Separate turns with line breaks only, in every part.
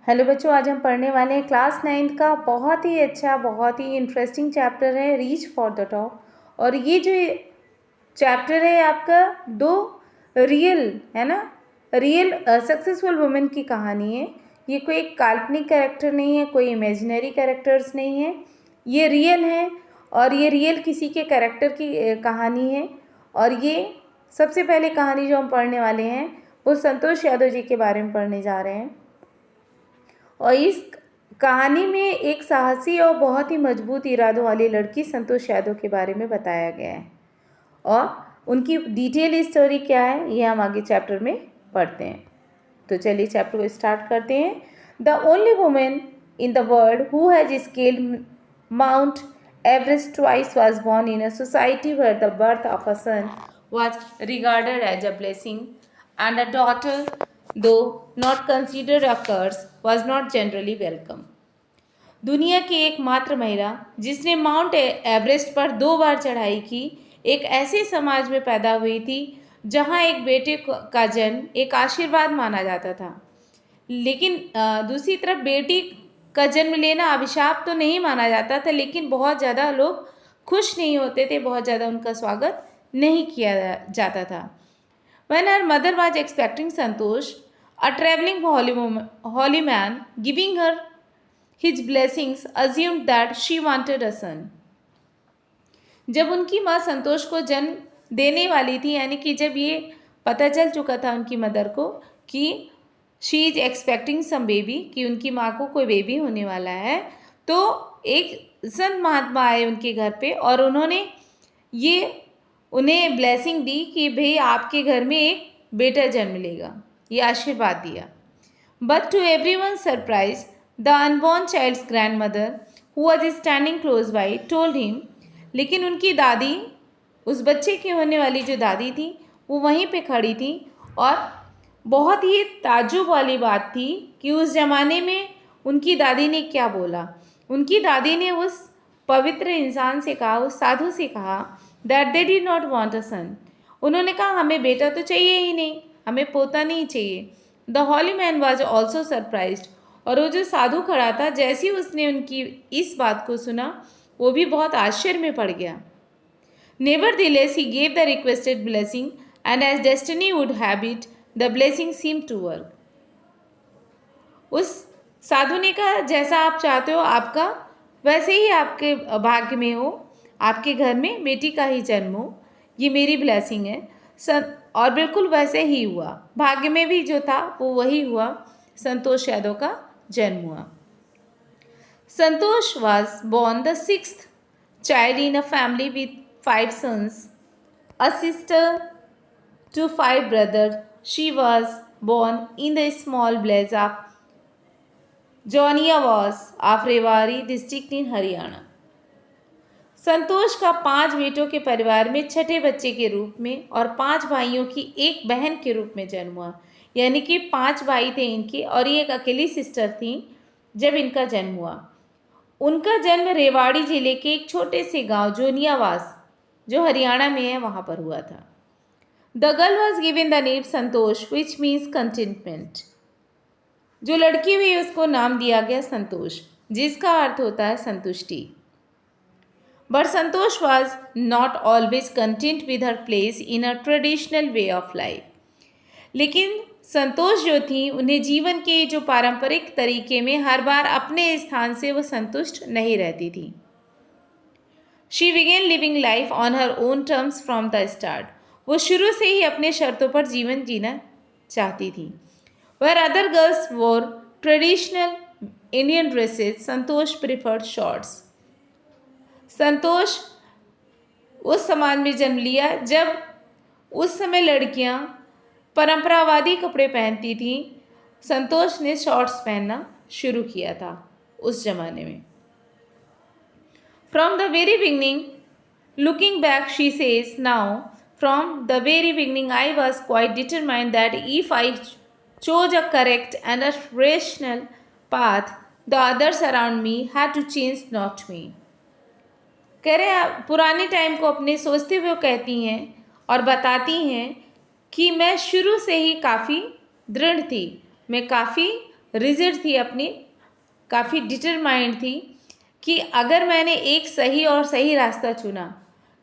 Hello बच्चों, आज हम पढ़ने वाले हैं क्लास 9th का बहुत ही अच्छा, बहुत ही इंटरेस्टिंग चैप्टर है रीच फॉर द टॉप। और ये जो चैप्टर है आपका दो रियल है ना, रियल सक्सेसफुल वुमेन की कहानी है। ये कोई एक काल्पनिक कैरेक्टर नहीं है, कोई इमेजिनरी कैरेक्टर्स नहीं है, ये रियल है। और ये रियल किसी के कैरेक्टर की कहानी है। और ये सबसे पहले कहानी जो हम पढ़ने वाले हैं वो संतोष यादव जी के बारे में पढ़ने जा रहे हैं। और इस कहानी में एक साहसी और बहुत ही मजबूत इरादों वाली लड़की संतोष यादव के बारे में बताया गया है। और उनकी डिटेल स्टोरी क्या है ये हम आगे चैप्टर में पढ़ते हैं। तो चलिए चैप्टर को स्टार्ट करते हैं। The only women in the world who has scaled Mount Everest twice was born in a society where the birth of a son was regarded as a blessing and a daughter, though not considered a curse, was not generally welcome. दुनिया की एकमात्र महिला जिसने mount Everest पर 2 बार चढ़ाई की, एक ऐसे समाज में पैदा हुई थी जहां एक बेटे का जन्म एक आशीर्वाद माना जाता था। लेकिन दूसरी तरफ बेटी का जन्म लेना अभिशाप तो नहीं माना जाता था, लेकिन बहुत ज़्यादा लोग खुश नहीं होते थे, बहुत ज़्यादा उनका स्वागत नहीं किया जाता था। When her mother was expecting Santosh, a traveling holy man, giving her his blessings, assumed that she wanted a son. जब उनकी माँ संतोष को जन्म देने वाली थी, यानी कि जब ये पता चल चुका था उनकी मदर को कि she is expecting some baby, कि उनकी माँ को कोई बेबी होने वाला है, तो एक संत महात्मा आए उनके घर पे और उन्होंने ये उन्हें ब्लेसिंग दी कि भाई आपके घर में एक बेटा जन्म लेगा, ये आशीर्वाद दिया। But to everyone surprise, the unborn child's grandmother who was standing close by told him, लेकिन उनकी दादी, उस बच्चे की होने वाली जो दादी थी वो वहीं पे खड़ी थी। और बहुत ही ताज्जुब वाली बात थी कि उस ज़माने में उनकी दादी ने क्या बोला। उनकी दादी ने उस पवित्र इंसान से कहा, उस साधु से कहा that they did not want a son. उन्होंने कहा हमें बेटा तो चाहिए ही नहीं, हमें पोता नहीं चाहिए। The holy man was also surprised, और वो जो साधु खड़ा था, जैसे ही उसने उनकी इस बात को सुना वो भी बहुत आश्चर्य में पड़ गया। Nevertheless, he gave the requested blessing, and as destiny would have it, the blessing seemed to work. उस साधु ने कहा जैसा आप चाहते हो आपका वैसे ही आपके भाग्य में हो, आपके घर में बेटी का ही जन्म हो, ये मेरी ब्लेसिंग है। और बिल्कुल वैसे ही हुआ, भाग्य में भी जो था वो वही हुआ, संतोष यादव का जन्म हुआ। संतोष was born the 6th child in a family with 5 sons, a sister to 5 brothers. She was born in the small village of Joniawas of Rewari district in Haryana. संतोष का 5 बेटों के परिवार में छठे बच्चे के रूप में और 5 भाइयों की एक बहन के रूप में जन्म हुआ, यानी कि 5 भाई थे इनके और ये एक अकेली सिस्टर थी जब इनका जन्म हुआ। उनका जन्म रेवाड़ी जिले के एक छोटे से गांव जोनियावास, जो हरियाणा में है, वहाँ पर हुआ था। The girl was given the name Santosh which means contentment. जो लड़की हुई उसको नाम दिया गया संतोष, जिसका अर्थ होता है संतुष्टि। But Santosh was not always content with her place in a traditional way of life. लेकिन संतोष जो थी, उन्हें जीवन के जो पारंपरिक तरीके में हर बार अपने स्थान से वो संतुष्ट नहीं रहती थी। She began living life on her own terms from the start. वो शुरू से ही अपने शर्तों पर जीवन जीना चाहती थी। वेयर अदर गर्ल्स वोर ट्रेडिशनल इंडियन ड्रेसेस, संतोष प्रिफर्ड शॉर्ट्स। संतोष उस समाज में जन्म लिया जब उस समय लड़कियां परंपरावादी कपड़े पहनती थीं। संतोष ने शॉर्ट्स पहनना शुरू किया था उस जमाने में। From the very beginning, looking back, she says now, from the very beginning, I was quite determined that if I chose a correct and a rational path, the others around me had to change, not me. कह रहे पुराने time को अपने सोचते हुए कहती हैं और बताती हैं कि मैं शुरू से ही काफ़ी दृढ़ थी, मैं काफ़ी रिजिड थी, अपनी काफ़ी डिटरमाइंड थी कि अगर मैंने एक सही और सही रास्ता चुना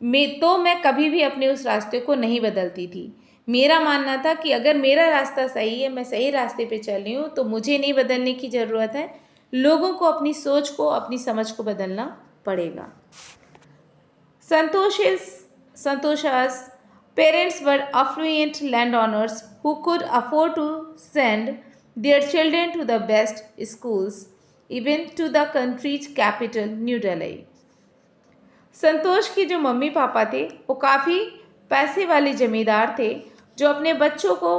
मैं कभी भी अपने उस रास्ते को नहीं बदलती थी। मेरा मानना था कि अगर मेरा रास्ता सही है, मैं सही रास्ते पे चल रही हूँ, तो मुझे नहीं बदलने की ज़रूरत है। लोगों को अपनी सोच को, अपनी समझ को बदलना पड़ेगा। Santosha's parents were affluent landowners who could afford to send their children to the best schools, even to the country's capital, New Delhi. संतोष के जो मम्मी पापा थे वो काफ़ी पैसे वाले जमींदार थे, जो अपने बच्चों को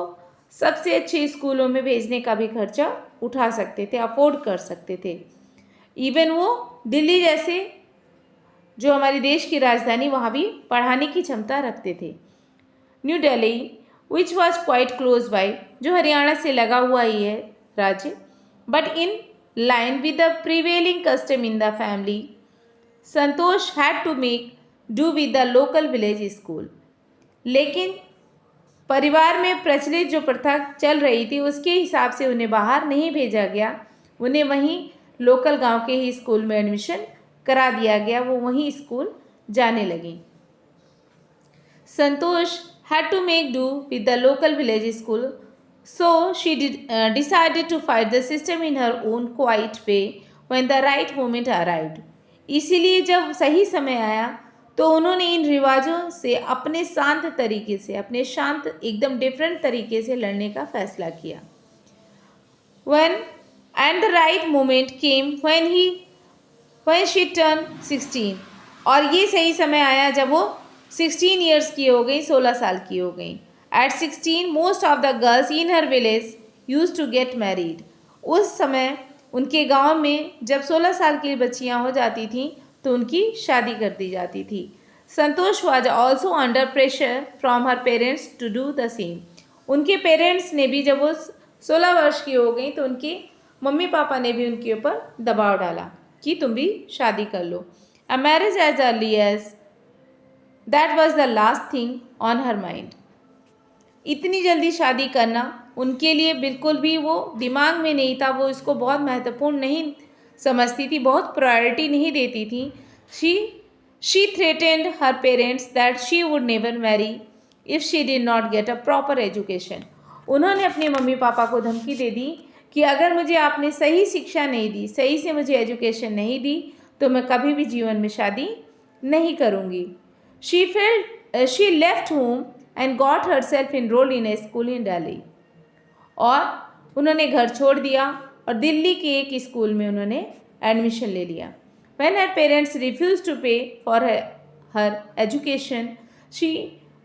सबसे अच्छे स्कूलों में भेजने का भी खर्चा उठा सकते थे, अफोर्ड कर सकते थे। इवन वो दिल्ली जैसे जो हमारे देश की राजधानी, वहाँ भी पढ़ाने की क्षमता रखते थे। New Delhi which was quite close by, जो हरियाणा से लगा हुआ ही है राज्य, but in line with the prevailing custom in the family, Santosh had to make do with the local village school. लेकिन परिवार में प्रचलित जो प्रथा चल रही थी उसके हिसाब से उन्हें बाहर नहीं भेजा गया, उन्हें वहीं लोकल गांव के ही स्कूल में एडमिशन करा दिया गया, वो वहीं स्कूल जाने लगी। संतोष had to make do with the local village school, so she decided to fight the system in her own quiet way when the right moment arrived. इसीलिए जब सही समय आया तो उन्होंने इन रिवाजों से अपने शांत तरीके से, अपने शांत एकदम डिफरेंट तरीके से लड़ने का फैसला किया। When and the right moment came when she turned 16, और ये सही समय आया जब वो 16 ईयर्स की हो गई, 16 साल की हो गई। At 16 most of the girls in her village used to get married. उस समय उनके गांव में जब 16 साल की बच्चियां हो जाती थीं तो उनकी शादी कर दी जाती थी। संतोष was also under pressure from her parents to do the same. उनके पेरेंट्स ने भी, जब वो 16 वर्ष की हो गई तो उनके मम्मी पापा ने भी उनके ऊपर दबाव डाला कि तुम भी शादी कर लो। A marriage as early as that was the last thing on her mind. इतनी जल्दी शादी करना उनके लिए बिल्कुल भी वो दिमाग में नहीं था, वो इसको बहुत महत्वपूर्ण नहीं समझती थी, बहुत प्रायोरिटी नहीं देती थी। She threatened her parents that she would never marry if she did not get a proper education. उन्होंने अपने मम्मी पापा को धमकी दे दी कि अगर मुझे आपने सही शिक्षा नहीं दी, सही से मुझे एजुकेशन नहीं दी, तो मैं कभी भी जीवन में शादी नहीं करूँगी। She left home and got herself enrolled in a school in Delhi. और उन्होंने घर छोड़ दिया और दिल्ली के एक स्कूल में उन्होंने एडमिशन ले लिया। When her parents refused to pay for her education, she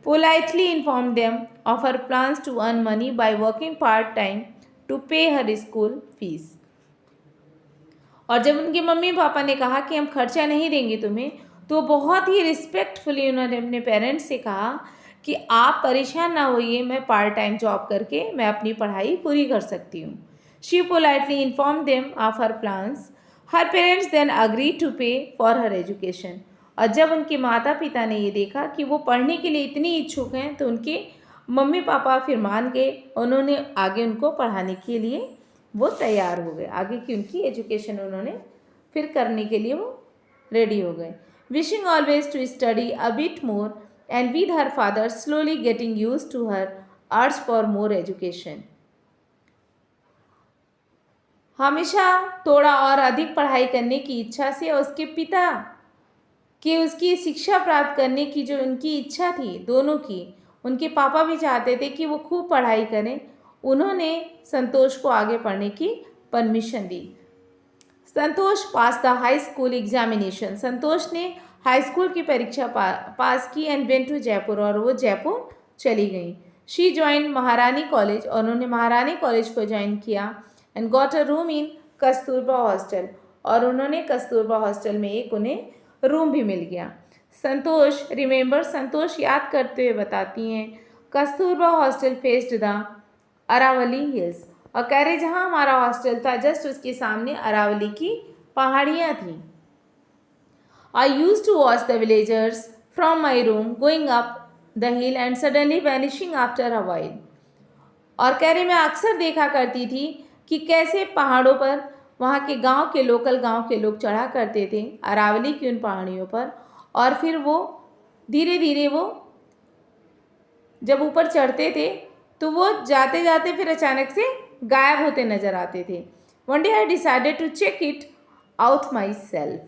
politely informed them of her plans to earn money by working part-time to pay her school fees. और जब उनके मम्मी पापा ने कहा कि हम खर्चा नहीं देंगे तुम्हें, तो बहुत ही रिस्पेक्टफुली उन्होंने अपने पेरेंट्स से कहा कि आप परेशान ना होइए, मैं पार्ट टाइम जॉब करके मैं अपनी पढ़ाई पूरी कर सकती हूँ। She politely inform them of her plans. Her parents then agree to pay for her education. और जब उनके माता पिता ने ये देखा कि वो पढ़ने के लिए इतनी इच्छुक हैं, तो उनके मम्मी पापा फिर मान गए, उन्होंने आगे उनको पढ़ाने के लिए वो तैयार हो गए, आगे की उनकी एजुकेशन उन्होंने फिर करने के लिए वो रेडी हो गए। Wishing always to study a bit more and with her father slowly getting used to her urge for more education. हमेशा थोड़ा और अधिक पढ़ाई करने की इच्छा से और उसके पिता की उसकी शिक्षा प्राप्त करने की जो उनकी इच्छा थी, दोनों की, उनके पापा भी चाहते थे कि वो खूब पढ़ाई करें, उन्होंने संतोष को आगे पढ़ने की परमिशन दी। Santosh pass the high school examination. Santosh ने हाई स्कूल की परीक्षा पास की एंड वेंट टू जयपुर, और वो जयपुर चली गई। शी ज्वाइन महारानी कॉलेज, और उन्होंने महारानी कॉलेज को ज्वाइन किया and got a room in Kasturba hostel, और उन्होंने कस्तूरबा हॉस्टल में एक उन्हें रूम भी मिल गया। संतोष याद करते हुए बताती हैं, Kasturba hostel faced the Aravalli hills, और कह रहे जहाँ हमारा हॉस्टल था जस्ट उसके सामने अरावली की पहाड़ियाँ थीं। I use to watch the villagers from my room going up the hill and suddenly vanishing after a while, और कह रहे मैं अक्सर देखा करती थी कि कैसे पहाड़ों पर वहाँ के लोकल गांव के लोग चढ़ा करते थे अरावली की उन पहाड़ियों पर, और फिर वो धीरे धीरे वो जब ऊपर चढ़ते थे तो वो जाते जाते फिर अचानक से गायब होते नजर आते थे। One day I decided to check it out myself.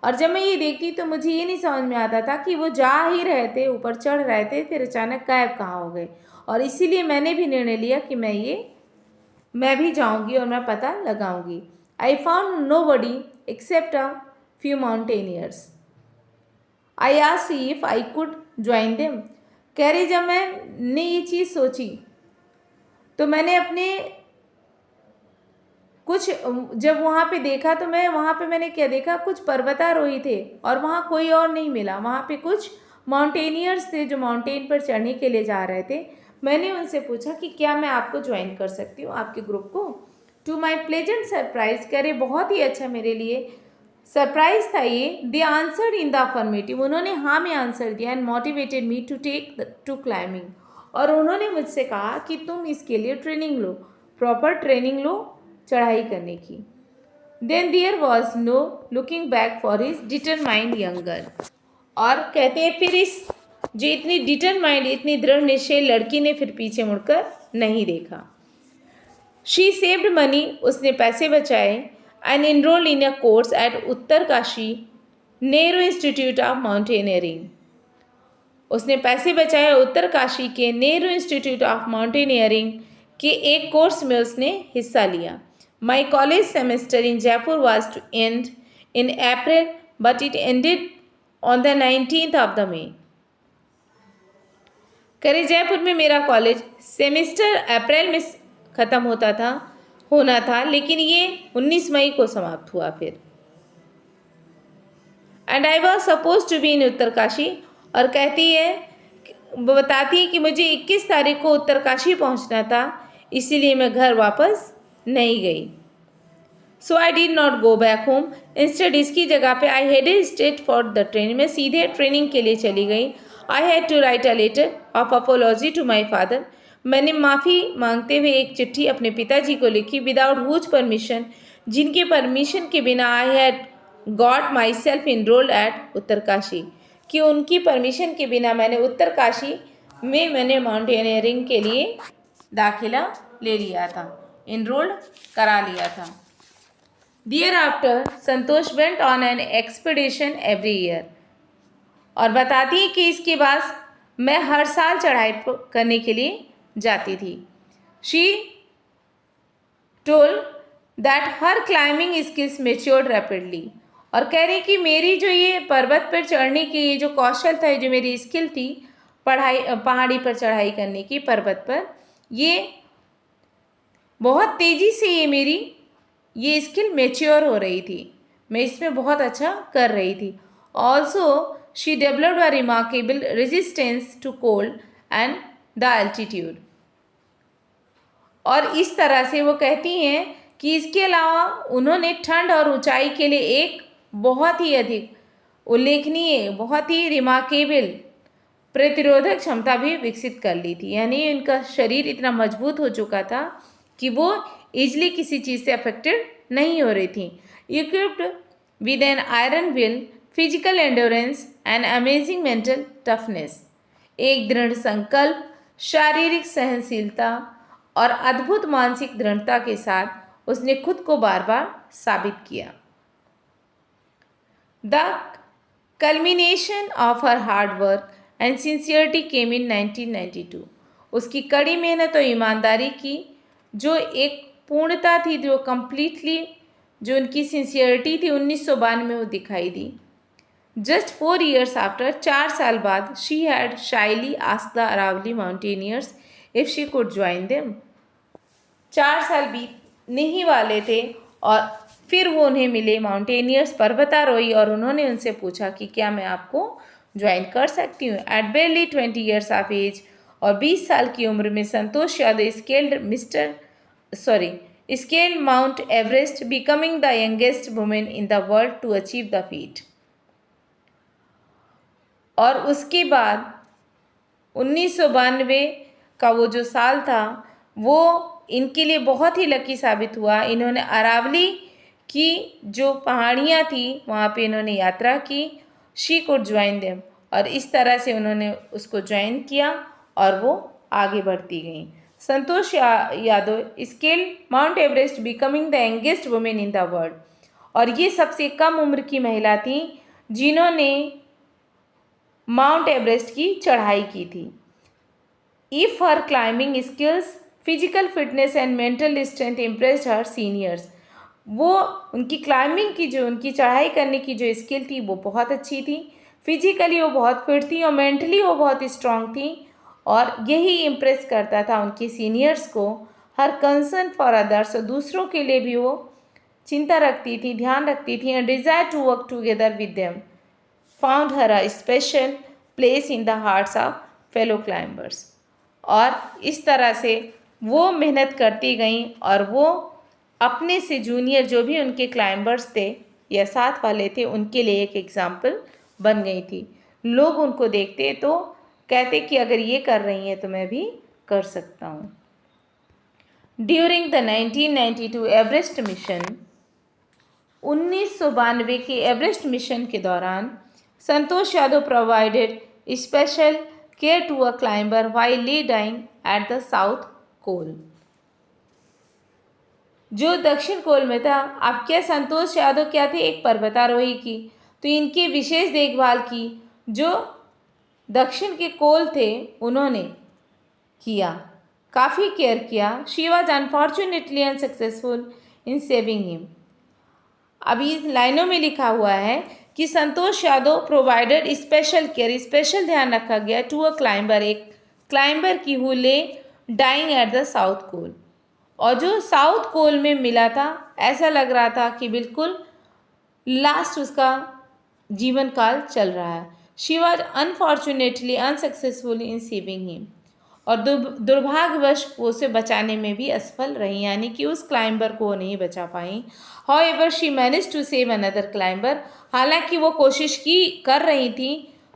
और जब मैं ये देखती तो मुझे ये नहीं समझ में आता था कि वो जा ही रहे थे, ऊपर चढ़ रहे थे, फिर अचानक गायब कहाँ हो गए। और इसीलिए मैंने भी निर्णय लिया कि मैं भी जाऊंगी और मैं पता लगाऊंगी। I found nobody except a few mountaineers. I asked if I could join them. कह रही जब मैंने ये चीज़ सोची तो मैंने अपने कुछ जब वहाँ पे देखा तो मैंने क्या देखा, कुछ पर्वतारोही थे और वहाँ कोई और नहीं मिला। वहाँ पे कुछ माउंटेनियर्स थे जो माउंटेन पर चढ़ने के लिए जा रहे थे। मैंने उनसे पूछा कि क्या मैं आपको ज्वाइन कर सकती हूँ, आपके ग्रुप को। टू माई प्लेजेंट सरप्राइज, करे बहुत ही अच्छा मेरे लिए सरप्राइज था ये, they answered in the affirmative, उन्होंने हाँ में आंसर दिया। And motivated me to take to climbing, और उन्होंने मुझसे कहा कि तुम इसके लिए ट्रेनिंग लो, प्रॉपर ट्रेनिंग लो चढ़ाई करने की। Then there was no looking back for his determined younger. और कहते हैं फिर इस जो इतनी डिटरमाइंड, इतनी दृढ़ निश्चय लड़की ने फिर पीछे मुड़कर नहीं देखा। शी सेव्ड मनी, उसने पैसे बचाए। And enrolled in a course eight Uttarkashi Nehru institute of mountaineering, उसने पैसे बचाए उत्तरकाशी के नेहरू इंस्टीट्यूट ऑफ माउंटेनियरिंग के एक कोर्स में उसने हिस्सा लिया। My college semester in Jaipur was to end in April but it ended on the 19th of the May। करे जयपुर में मेरा कॉलेज सेमेस्टर अप्रैल में ख़त्म होना था, लेकिन ये 19 मई को समाप्त हुआ फिर। And I was suppose to be in Uttarkashi, और बताती है कि मुझे 21 तारीख को उत्तरकाशी पहुंचना था, इसीलिए मैं घर वापस नहीं गई। So I did not go back home, instead इसकी जगह पे I headed straight for the training, मैं सीधे ट्रेनिंग के लिए चली गई। I had to write a letter of apology to my father, मैंने माफ़ी मांगते हुए एक चिट्ठी अपने पिताजी को लिखी। विदाउट हुज परमिशन, जिनके परमिशन के बिना I had got my self enrolled at Uttarkashi, कि उनकी परमिशन के बिना मैंने उत्तरकाशी में मैंने माउंटेनियरिंग के लिए दाखिला ले लिया था, इनरोल्ड करा लिया था। Thereafter, Santosh went on an expedition every year, और बताती है कि इसके बाद मैं हर साल चढ़ाई करने के लिए जाती थी। She told that her climbing skills matured rapidly, और कह रही कि मेरी जो ये पर्वत पर चढ़ने की ये जो कौशल था, जो मेरी स्किल थी पहाड़ी पर चढ़ाई करने की, पर्वत पर, ये बहुत तेज़ी से ये स्किल मेच्योर हो रही थी, मैं इसमें बहुत अच्छा कर रही थी। Also she developed a remarkable resistance to cold and the altitude, और इस तरह से वो कहती हैं कि इसके अलावा उन्होंने ठंड और ऊंचाई के लिए एक बहुत ही अधिक उल्लेखनीय, बहुत ही रिमार्केबल प्रतिरोधक क्षमता भी विकसित कर ली थी। यानी इनका शरीर इतना मजबूत हो चुका था कि वो ईजिली किसी चीज़ से अफेक्टेड नहीं हो रही थी। Equipped with an iron will, physical endurance and amazing mental toughness, एक दृढ़ संकल्प, शारीरिक सहनशीलता और अद्भुत मानसिक दृढ़ता के साथ उसने खुद को बार बार साबित किया। The culmination of her hard work and sincerity came in 1992, उसकी कड़ी मेहनत और ईमानदारी की जो एक पूर्णता थी, जो कम्प्लीटली जो उनकी सिंसियरिटी थी, 1992 में वो दिखाई दी। जस्ट 4 years आफ्टर, 4 साल बाद, she had shyly asked the Aravali mountaineers if she could join them. 4 साल बीतने ही वाले थे और फिर वो उन्हें मिले माउंटेनियर्स, पर्वतारोही, और उन्होंने उनसे पूछा कि क्या मैं आपको ज्वाइन कर सकती हूँ। At barely 20 years of age, और 20 साल की उम्र में Santosh Yadav scaled Mount Everest, becoming the youngest women in the world to achieve the feat. और उसके बाद 1992 का वो जो साल था, वो इनके लिए बहुत ही लकी साबित हुआ। इन्होंने अरावली की जो पहाड़ियाँ थी वहाँ पे इन्होंने यात्रा की। शी कुड ज्वाइन देम, और इस तरह से उन्होंने उसको ज्वाइन किया और वो आगे बढ़ती गई। Santosh Yadav scale Mount Everest, becoming the youngest women in the world, और ये सबसे कम उम्र की महिला थी जिन्होंने माउंट एवरेस्ट की चढ़ाई की थी। If her climbing skills, physical fitness and mental strength impressed her seniors, वो उनकी क्लाइंबिंग की जो उनकी चढ़ाई करने की जो स्किल थी वो बहुत अच्छी थी, फिजिकली वो बहुत फिट थी और मेंटली वो बहुत स्ट्रांग थी, और यही इम्प्रेस करता था उनके सीनियर्स को। हर कंसर्न फॉर अदर्स, दूसरों के लिए भी वो चिंता रखती थी, ध्यान रखती थी, and desire to work together with them found her a special place in the hearts of fellow climbers. और इस तरह से वो मेहनत करती गईं और वो अपने से जूनियर जो भी उनके क्लाइंबर्स थे या साथ वाले थे उनके लिए एक एग्जाम्पल बन गई थी। लोग उनको देखते तो कहते कि अगर ये कर रही हैं तो मैं भी कर सकता हूँ। ड्यूरिंग द 1992 एवरेस्ट मिशन, 1992 के एवरेस्ट मिशन के दौरान Santosh Yadav provided special care to a climber while lay dying at the South Col. जो दक्षिण कोल में था, अब क्या संतोष यादव क्या थे, एक पर्वतारोही की, तो इनकी विशेष देखभाल की जो दक्षिण के कोल थे उन्होंने किया, काफ़ी केयर किया। She was unfortunately unsuccessful in saving him. अभी इस लाइनों में लिखा हुआ है कि Santosh Yadav provided special care, special ध्यान रखा गया टू अ क्लाइंबर, एक क्लाइंबर की who lay dying at the South Col, और जो साउथ कोल में मिला था ऐसा लग रहा था कि बिल्कुल लास्ट उसका जीवन काल चल रहा है। She was unfortunately unsuccessful in saving him, और दुर्भाग्यवश वो उसे बचाने में भी असफल रही, यानी कि उस क्लाइंबर को वो नहीं बचा पाई। However she manage to save another climber, हालांकि वो कोशिश की कर रही थी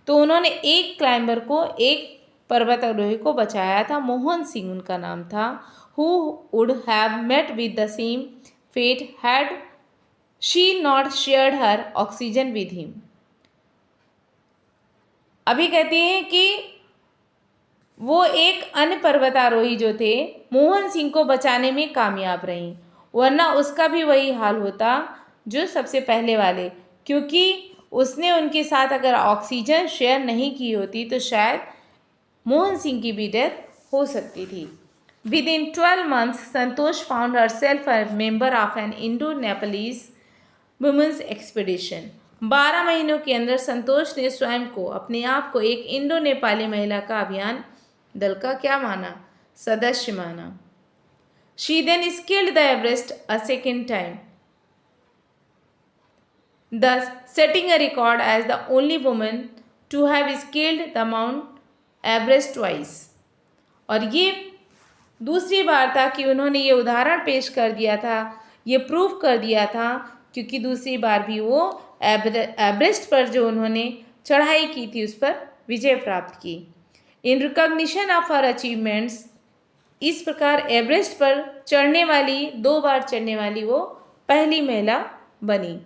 तो उन्होंने एक क्लाइंबर को, एक पर्वतारोही को बचाया था। मोहन सिंह उनका नाम था। Who would have met with the same fate had she not shared her oxygen with him. अभी कहती हैं कि वो एक अन्य पर्वतारोही जो थे मोहन सिंह को बचाने में कामयाब रहीं, वरना उसका भी वही हाल होता जो सबसे पहले वाले, क्योंकि उसने उनके साथ अगर ऑक्सीजन शेयर नहीं की होती तो शायद मोहन सिंह की भी डेथ हो सकती थी। Within 12 months Santosh found herself a member of an Indo Nepalese women's expedition. 12 महीनों के अंदर संतोष ने स्वयं को, अपने आप को एक इंडो नेपाली महिला का अभियान दल का क्या माना, सदस्य माना। She then scaled the Everest a second time, thus setting a record as the only woman to have scaled the Mount Everest twice। और ये दूसरी बार था कि उन्होंने ये उदाहरण पेश कर दिया था, ये प्रूव कर दिया था, क्योंकि दूसरी बार भी वो एवरेस्ट पर जो उन्होंने चढ़ाई की थी उस पर विजय प्राप्त की। In recognition of her achievements, इस प्रकार एवरेस्ट पर चढ़ने वाली, 2 बार चढ़ने वाली वो पहली महिला बनी।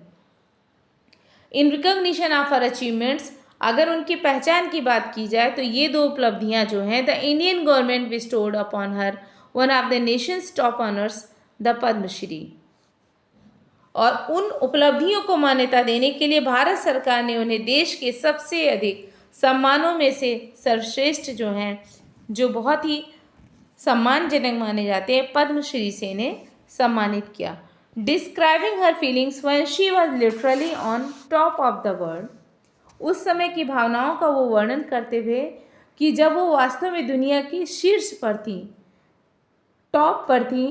In recognition of her achievements, अगर उनकी पहचान की बात की जाए तो ये 2 उपलब्धियां जो हैं, the Indian government bestowed upon her one of the nation's top honours the Padmashri, और उन उपलब्धियों को मान्यता देने के लिए भारत सरकार ने उन्हें देश के सबसे अधिक सम्मानों में से सर्वश्रेष्ठ जो हैं, जो बहुत ही सम्मानजनक माने जाते हैं, पद्मश्री से इन्हें सम्मानित किया। Describing her feelings when she was literally on top of the world, उस समय की भावनाओं का वो वर्णन करते हुए कि जब वो वास्तव में दुनिया की शीर्ष पर थी, टॉप पर थी।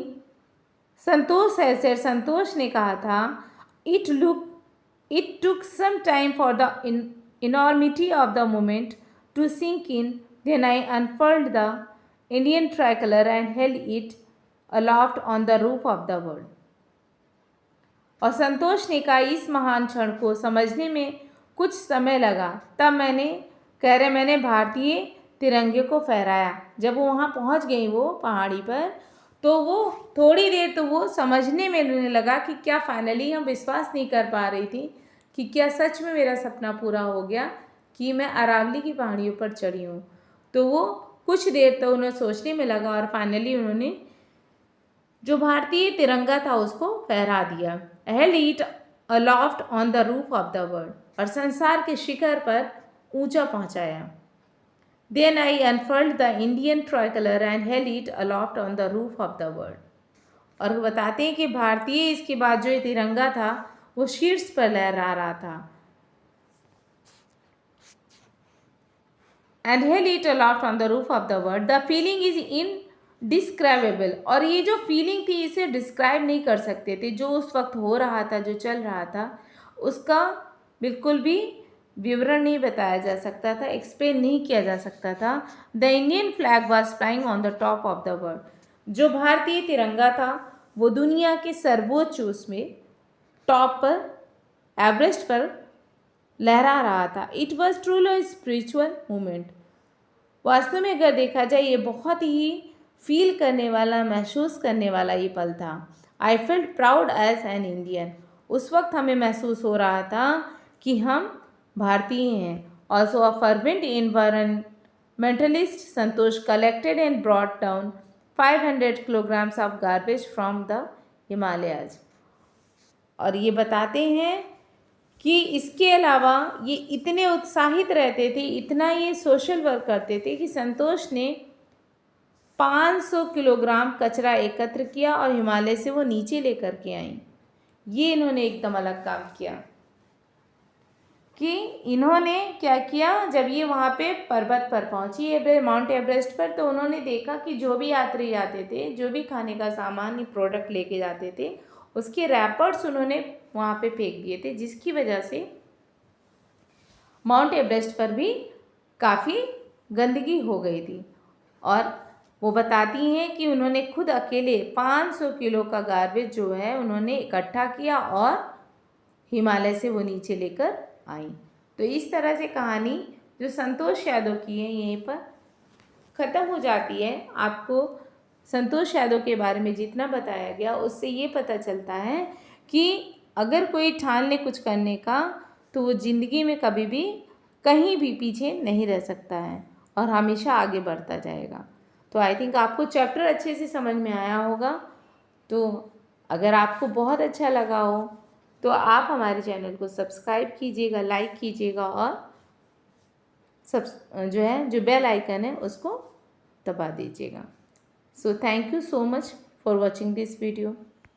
संतोष ने कहा था, it took some time for the enormity of the moment to sink in, then I unfurled the Indian tricolor and held it aloft on the roof of the world। और संतोष ने कहा, इस महान क्षण को समझने में कुछ समय लगा, तब मैंने भारतीय तिरंगे को फहराया। जब वो वहाँ पहुँच गई वो पहाड़ी पर, तो वो थोड़ी देर तो वो समझने में लगा कि क्या फाइनली हम विश्वास नहीं कर पा रही थी कि क्या सच में मेरा सपना पूरा हो गया कि मैं अरावली की पहाड़ियों पर चढ़ी हूँ। तो वो कुछ देर तो उन्हें सोचने में लगा और फाइनली उन्होंने जो भारतीय तिरंगा था उसको फहरा दिया। Held it aloft on the roof of the world, और संसार के शिखर पर ऊंचा पहुंचाया। Then I unfurled the Indian tricolour and held it aloft on the roof of the world. और वो बताते हैं कि भारतीय इसके बाद जो ये तिरंगा था वो शीर्ष पर लहरा रहा था। And held it aloft on the roof of the world, the feeling is indescribable. और ये जो फीलिंग थी इसे डिस्क्राइब नहीं कर सकते थे, जो उस वक्त हो रहा था, जो चल रहा था, उसका बिल्कुल भी विवरण नहीं बताया जा सकता था, एक्सप्लेन नहीं किया जा सकता था। The Indian flag was flying on the top of the world. जो भारतीय तिरंगा था वो दुनिया के सर्वोच्च उसमें टॉप पर, एवरेस्ट पर लहरा रहा था। It was truly spiritual movement. वास्तव में अगर देखा जाए ये बहुत ही फील करने वाला, महसूस करने वाला ये पल था। I felt proud as an Indian. उस वक्त हमें महसूस हो रहा था कि हम भारतीय हैं। Also a fervent environmentalist Santosh collected and brought down 500 kilograms of garbage from the Himalayas. और ये बताते हैं कि इसके अलावा ये इतने उत्साहित रहते थे, इतना ये सोशल वर्क करते थे कि संतोष ने 500 किलोग्राम कचरा एकत्र किया और हिमालय से वो नीचे लेकर के आई। ये इन्होंने एकदम अलग काम किया कि इन्होंने क्या किया, जब ये वहाँ पे पर्वत पर पहुँची, माउंट एवरेस्ट पर, तो उन्होंने देखा कि जो भी यात्री जाते थे, जो भी खाने का सामान, प्रोडक्ट लेके जाते थे, उसके रैपर्स उन्होंने वहाँ पे फेंक दिए थे, जिसकी वजह से माउंट एवरेस्ट पर भी काफ़ी गंदगी हो गई थी। और वो बताती हैं कि उन्होंने खुद अकेले 500 किलो का गार्बेज जो है उन्होंने इकट्ठा किया और हिमालय से वो नीचे लेकर आई। तो इस तरह से कहानी जो संतोष यादव की है यहीं पर ख़त्म हो जाती है। आपको संतोष यादव के बारे में जितना बताया गया उससे ये पता चलता है कि अगर कोई ठान ले कुछ करने का तो वो ज़िंदगी में कभी भी कहीं भी पीछे नहीं रह सकता है और हमेशा आगे बढ़ता जाएगा। तो आई थिंक आपको चैप्टर अच्छे से समझ में आया होगा। तो अगर आपको बहुत अच्छा लगा हो तो आप हमारे चैनल को सब्सक्राइब कीजिएगा, लाइक कीजिएगा और जो बेल आइकन है उसको दबा दीजिएगा। So thank you so much for watching this video.